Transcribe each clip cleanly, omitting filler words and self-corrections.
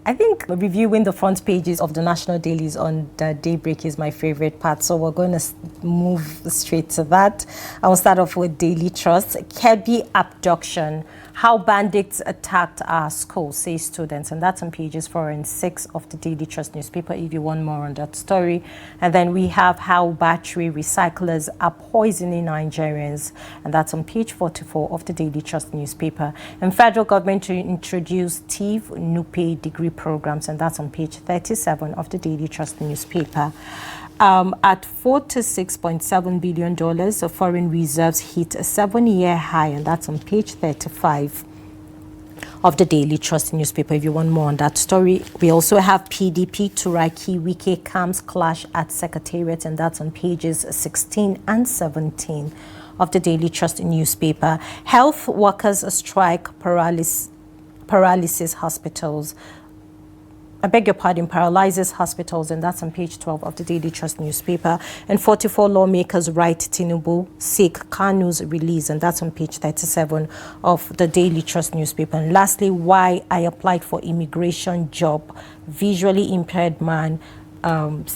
I think reviewing the front pages of the national dailies on the daybreak is my favorite part. So we're going to move straight to that. I'll start off with Daily Trust. Kebbi abduction. How bandits attacked our school, say students. And that's on pages 4 and 6 of the Daily Trust newspaper, if you want more on that story. And then we have how battery recyclers are poisoning Nigerians. And that's on page 44 of the Daily Trust newspaper. And federal government to introduce TIV NUPE degree programs. And that's on page 37 of the Daily Trust newspaper. At $46.7 billion, so foreign reserves hit a 7-year high, and that's on page 35 of the Daily Trust newspaper, if you want more on that story. We also have PDP Turaki Wike camps clash at Secretariat, and that's on pages 16 and 17 of the Daily Trust newspaper. Health workers strike paralysis hospitals. I beg your pardon, paralyzes hospitals, and that's on page 12 of the Daily Trust newspaper. And 44 lawmakers write Tinubu seek Kanu's release, and that's on page 37 of the Daily Trust newspaper. And lastly, why I applied for immigration job. Visually impaired man made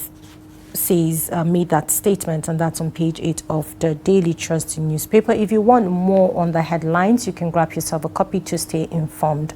that statement, and that's on page 8 of the Daily Trust newspaper. If you want more on the headlines, you can grab yourself a copy to stay informed.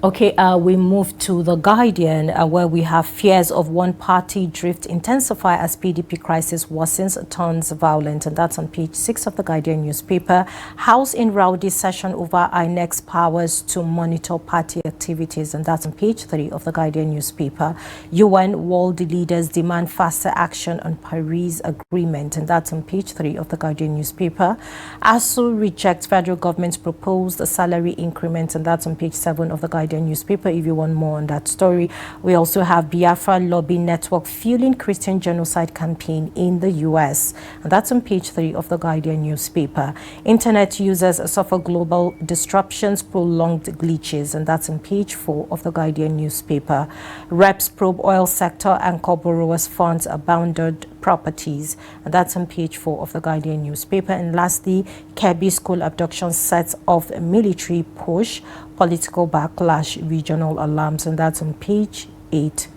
Okay, we move to The Guardian, where we have fears of one-party drift intensify as PDP crisis worsens, turns violent, and that's on page 6 of The Guardian newspaper. House in rowdy session over INEC's powers to monitor party activities, and that's on page 3 of The Guardian newspaper. UN world leaders demand faster action on Paris Agreement, and that's on page 3 of The Guardian newspaper. ASU rejects federal government's proposed salary increment, and that's on page 7 of The Guardian newspaper, if you want more on that story. We also have Biafra lobby network fueling Christian genocide campaign in the US, and that's on page 3 of the Guardian newspaper. Internet users suffer global disruptions, prolonged glitches, and that's on page 4 of the Guardian newspaper. Reps probe oil sector and borrowers funds abandoned properties, and that's on page 4 of the Guardian newspaper. And lastly, Kebbi school abduction sets off a military push, political backlash, regional alarms, and that's on page 8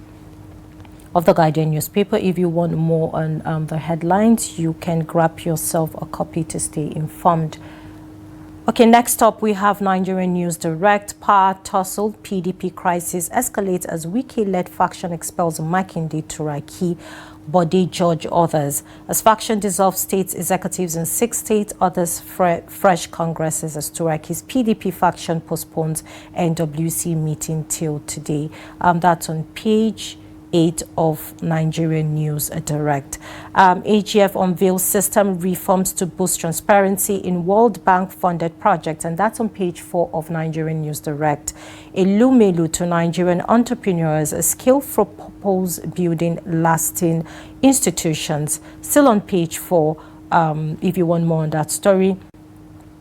of the Guardian newspaper. If you want more on the headlines, you can grab yourself a copy to stay informed. Okay, next up we have Nigerian News Direct. Power tussle, PDP crisis escalates as Wike-led faction expels Makinde Turaki, body judge others. As faction dissolves states executives in 6 states, others fresh congresses as Turaki's PDP faction postpones NWC meeting till today. That's on page 8 of Nigerian News Direct. AGF unveils system reforms to boost transparency in World Bank funded projects, and that's on page 4 of Nigerian News Direct. Elumelu to Nigerian entrepreneurs, a skill for purpose building lasting institutions. Still on page 4, if you want more on that story.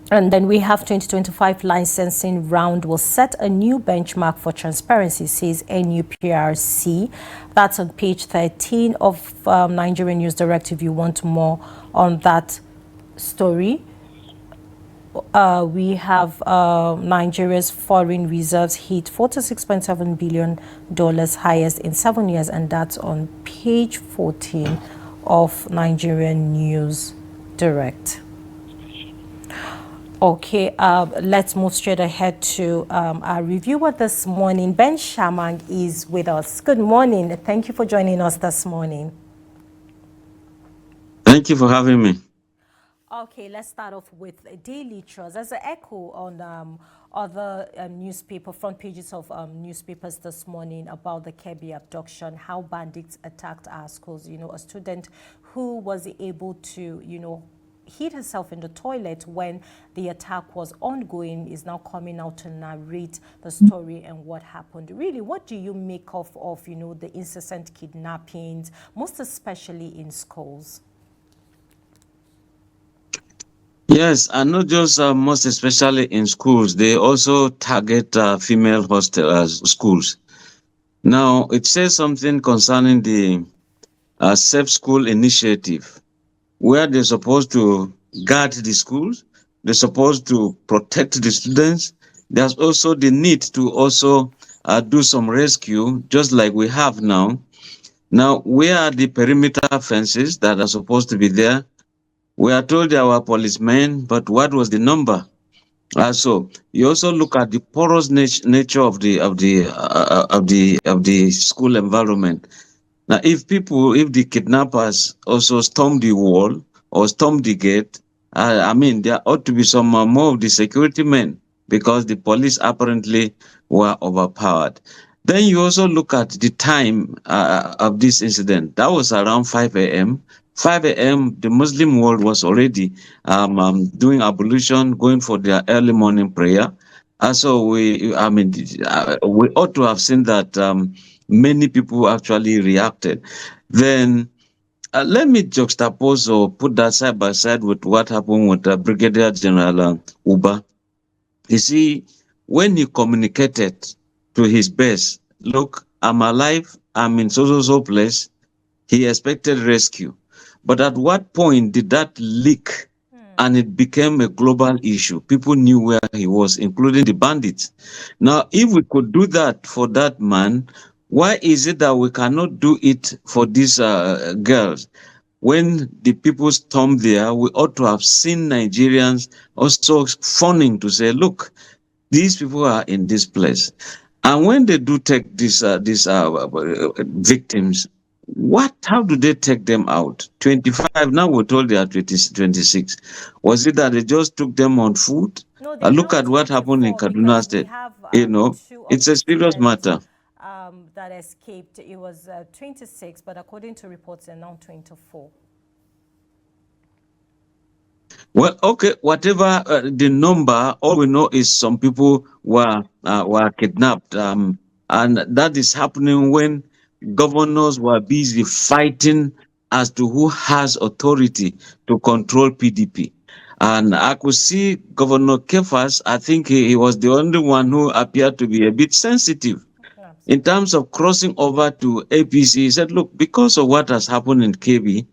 And then we have 2025 licensing round will set a new benchmark for transparency, says NUPRC. That's on page 13 of Nigerian News Direct if you want more on that story. We have Nigeria's foreign reserves hit $46.7 billion, highest in 7 years, and that's on page 14 of Nigerian News Direct. Okay, let's move straight ahead to our reviewer this morning. Ben Shamang is with us. Good morning. Thank you for joining us this morning. Thank you for having me. Okay, let's start off with Daily Trust. As an echo on other newspaper front pages of newspapers this morning about the Kebbi abduction, how bandits attacked our schools. You know, a student who was able to, hid herself in the toilet when the attack was ongoing is now coming out to narrate the story and what happened. Really, what do you make of the incessant kidnappings, most especially in schools? Yes, and not just most especially in schools. They also target female hostel schools. Now, it says something concerning the Safe School Initiative, where they're supposed to guard the schools, they're supposed to protect the students, There's also the need to also do some rescue, just like we have now. Now, where are the perimeter fences that are supposed to be there? We are told there were policemen, but what was the number? So you also look at the porous nature of the school environment. Now, if the kidnappers also storm the wall or storm the gate, I mean, there ought to be some more of the security men because the police apparently were overpowered. Then you also look at the time of this incident. That was around 5 a.m. 5 a.m., the Muslim world was already doing ablution, going for their early morning prayer. So we ought to have seen that many people actually reacted. Then let me juxtapose or put that side by side with what happened with Brigadier General Uba. You see, when he communicated to his base, look, I'm alive, I'm in so place, he expected rescue. But at what point did that leak and it became a global issue? People knew where he was, including the bandits. Now, if we could do that for that man, why is it that we cannot do it for these girls? When the people stormed there, we ought to have seen Nigerians also fawning to say, look, these people are in this place. And when they do take these victims, how do they take them out? 25, now we're told they are 26. Was it that they just took them on foot? No, they Look count at what happened in 24 Kaduna because we State. have You know, two of it's a the serious students matter. that escaped. It was 26, but according to reports, they're now 24. Well, okay, whatever the number, all we know is some people were kidnapped, and that is happening when governors were busy fighting as to who has authority to control PDP. And I could see Governor Kefas. I think he was the only one who appeared to be a bit sensitive in Absolutely. terms of crossing over to APC. He said, look, because of what has happened in Kebbi,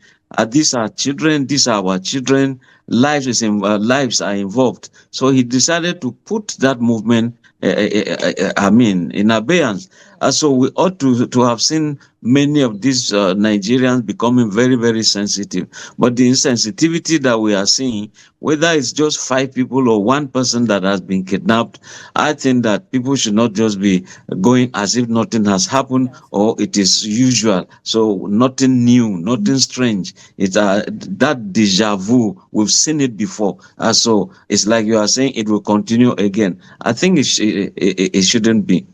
these are children, these are our children, lives are involved. So he decided to put that movement, in abeyance. So we ought to have seen many of these Nigerians becoming very, very sensitive. But the insensitivity that we are seeing, whether it's just 5 people or 1 person that has been kidnapped, I think that people should not just be going as if nothing has happened Yes. or it is usual. So nothing new, nothing strange. It's that deja vu. We've seen it before. So it's like you are saying it will continue again. I think it shouldn't be.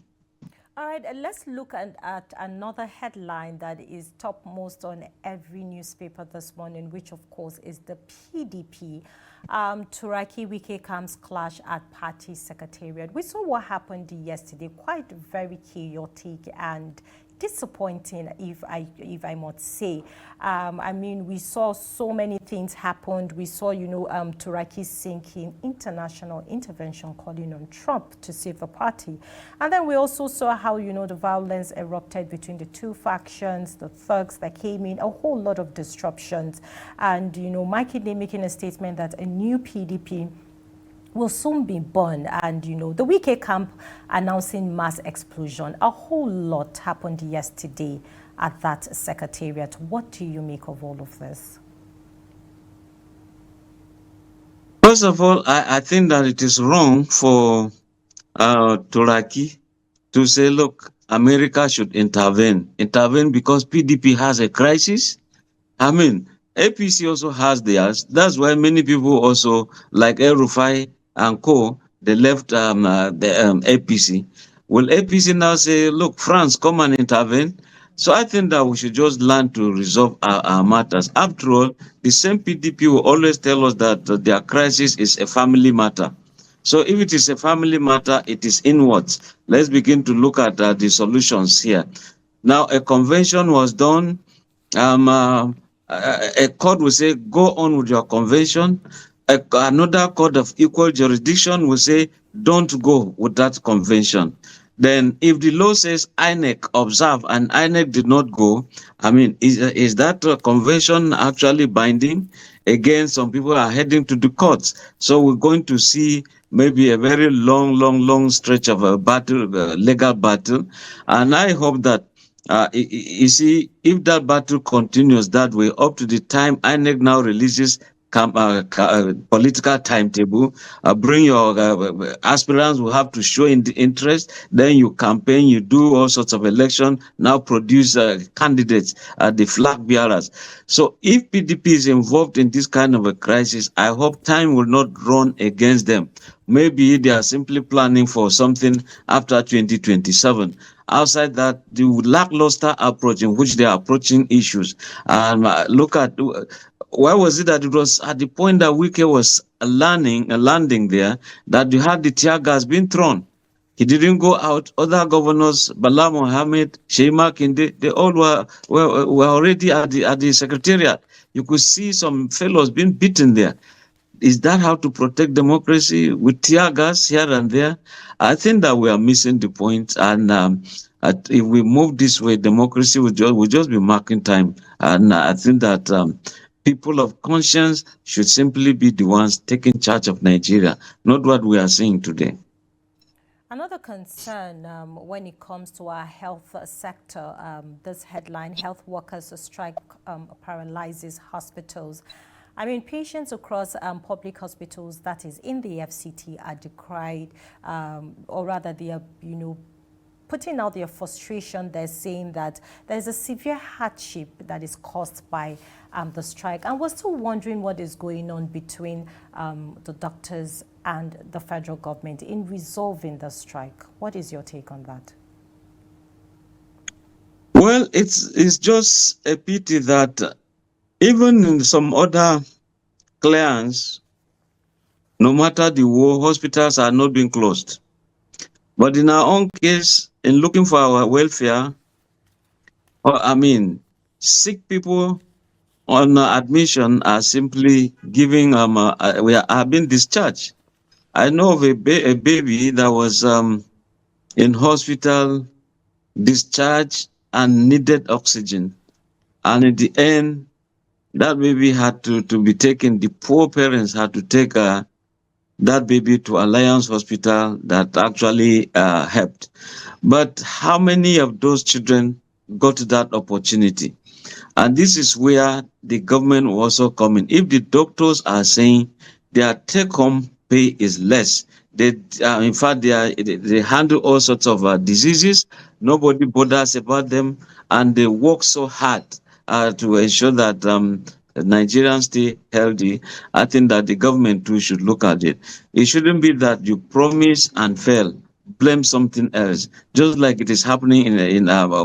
All right, let's look at another headline that is topmost on every newspaper this morning, which of course is the PDP. Turaki Wike comes clash at party secretariat. We saw what happened yesterday, quite very chaotic and disappointing, if I must say. I mean, we saw so many things happened. We saw, Turaki sinking international intervention calling on Trump to save the party. And then we also saw how, the violence erupted between the two factions, the thugs that came in, a whole lot of disruptions. And, Mike Kidney making a statement that a new PDP will soon be born, and the Wike camp announcing mass explosion. A whole lot happened yesterday at that secretariat. What do you make of all of this? First of all, I think that it is wrong for Turaki to say, look, America should intervene because PDP has a crisis. I mean, APC also has theirs. That's why many people also, like El Rufai and co, they left the APC. Will APC now say, look, France, come and intervene? So I think that we should just learn to resolve our matters. After all, the same PDP will always tell us that their crisis is a family matter. So if it is a family matter, it is inwards. Let's begin to look at the solutions here. Now, a convention was done. A court will say, go on with your convention. Another court of equal jurisdiction will say, don't go with that convention. Then if the law says INEC observe and INEC did not go, I mean, is that convention actually binding? Again, some people are heading to the courts. So we're going to see maybe a very long stretch of a battle, legal battle. And I hope that, you see, if that battle continues that way up to the time INEC now releases political timetable, bring your aspirants will have to show in the interest, then you campaign, you do all sorts of election, now produce candidates, the flag bearers. So if PDP is involved in this kind of a crisis, I hope time will not run against them. Maybe they are simply planning for something after 2027. Outside that, the lackluster approach in which they are approaching issues. And look at, why was it that it was at the point that Wike was landing there, that you had the tear gas being thrown? He didn't go out. Other governors, Bala Mohammed, Sheima Kinde, they all were already at the secretariat. You could see some fellows being beaten there. Is that how to protect democracy, with tear gas here and there? I think that we are missing the point. And if we move this way, democracy will just be marking time. And I think that people of conscience should simply be the ones taking charge of Nigeria, not what we are seeing today. Another concern when it comes to our health sector, this headline, health workers strike paralyzes hospitals. I mean, patients across public hospitals, that is in the FCT, are decried, or rather they are, putting out their frustration. They're saying that there's a severe hardship that is caused by the strike. And we're still wondering what is going on between the doctors and the federal government in resolving the strike. What is your take on that? Well, it's just a pity that even in some other clans, no matter the war, hospitals are not being closed. But in our own case, in looking for our welfare, sick people on admission are simply giving we are being discharged. I know of a baby that was in hospital, discharged, and needed oxygen. And in the end, that baby had to be taken. The poor parents had to take that baby to Alliance Hospital that actually helped. But how many of those children got that opportunity? And this is where the government will also come in. If the doctors are saying their take-home pay is less, in fact, they handle all sorts of diseases, nobody bothers about them, and they work so hard to ensure that Nigerians stay healthy. I think that the government too should look at it. It shouldn't be that you promise and fail, blame something else, just like it is happening in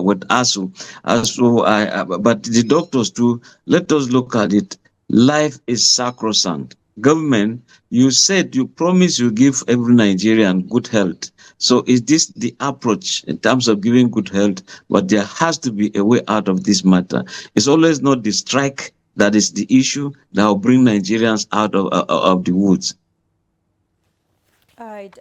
with ASU. But the doctors too, let us look at it. Life is sacrosanct. Government, you said you promised you give every Nigerian good health. So is this the approach in terms of giving good health? But there has to be a way out of this matter. It's always not the strike that is the issue that will bring Nigerians out of the woods. All right.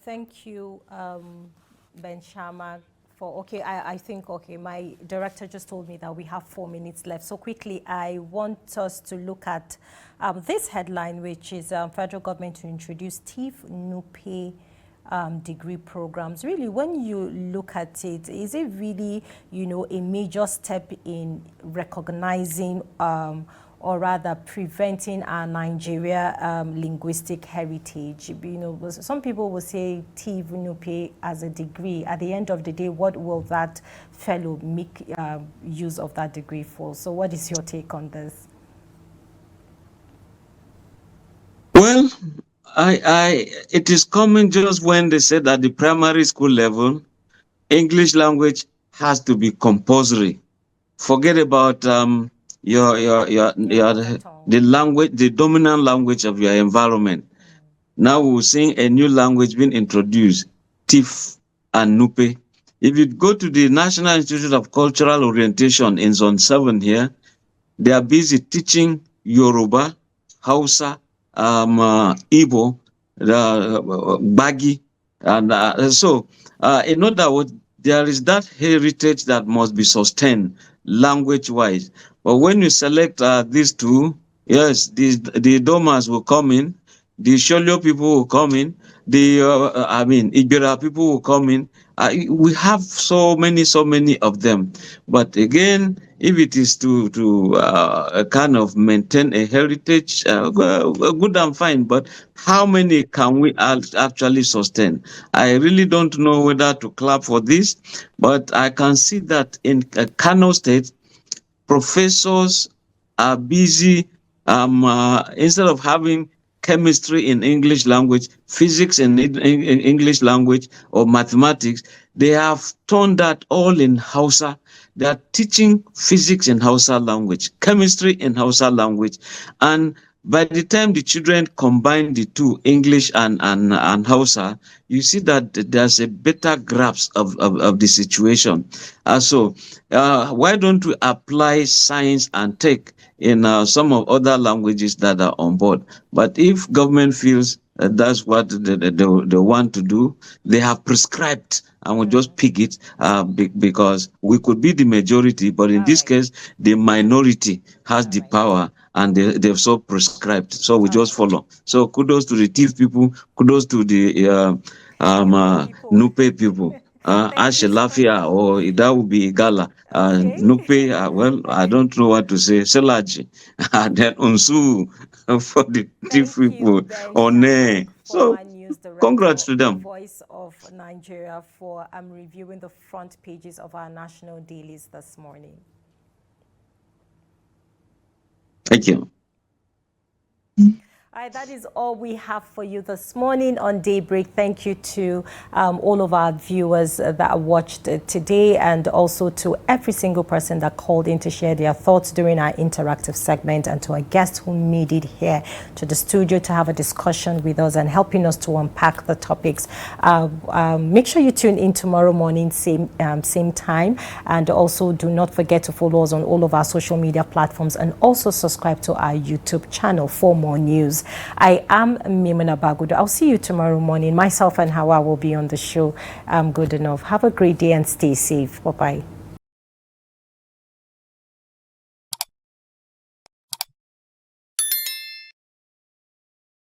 Thank you, Ben Sharma. I think, my director just told me that we have 4 minutes left. So quickly, I want us to look at this headline, which is federal government to introduce TIF-NUPE degree programs. Really, when you look at it, is it really, a major step in recognizing or rather preventing our Nigeria linguistic heritage? Some people will say TIF-NUPE as a degree. At the end of the day, what will that fellow make use of that degree for? So what is your take on this? Well, it is common just when they said at the primary school level, English language has to be compulsory. Forget about the language, the dominant language of your environment. Now we're seeing a new language being introduced, TIF and NUPE. If you go to the National Institute of Cultural Orientation in Zone 7 here, they are busy teaching Yoruba, Hausa, Igbo, Bagi, and so in other words, there is that heritage that must be sustained language-wise. But when you select these two, Yes, the Domas will come in, the Sholyo people will come in, the Igbira people will come in. We have so many of them. But again, if it is to kind of maintain a heritage, good and fine. But how many can we actually sustain? I really don't know whether to clap for this, but I can see that in Kano State, professors are busy instead of having chemistry in English language, physics in English language, or mathematics, they have turned that all in Hausa. They are teaching physics in Hausa language, chemistry in Hausa language, and by the time the children combine the two, English and Hausa, you see that there's a better grasp of the situation. Why don't we apply science and tech in some of other languages that are on board? But if government feels that's what they want to do, they have prescribed and we just pick it because we could be the majority, but in this case, the minority has the power and they've so prescribed. So we just follow. So kudos to the thief people, kudos to the Nupe people. Ashelafia or that would be Igala. Nupe, well, I don't know what to say. Selaji. And then Unsu for the thief people. One. So congrats to them. Voice of Nigeria for reviewing the front pages of our national dailies this morning. Thank you. All right, that is all we have for you this morning on Daybreak. Thank you to all of our viewers that watched today, and also to every single person that called in to share their thoughts during our interactive segment, and to our guests who made it here to the studio to have a discussion with us and helping us to unpack the topics. Make sure you tune in tomorrow morning, same time, and also do not forget to follow us on all of our social media platforms, and also subscribe to our YouTube channel for more news. I am Mimuna Bagudu. I'll see you tomorrow morning. Myself and Hawa will be on the show. Good enough. Have a great day and stay safe. Bye-bye.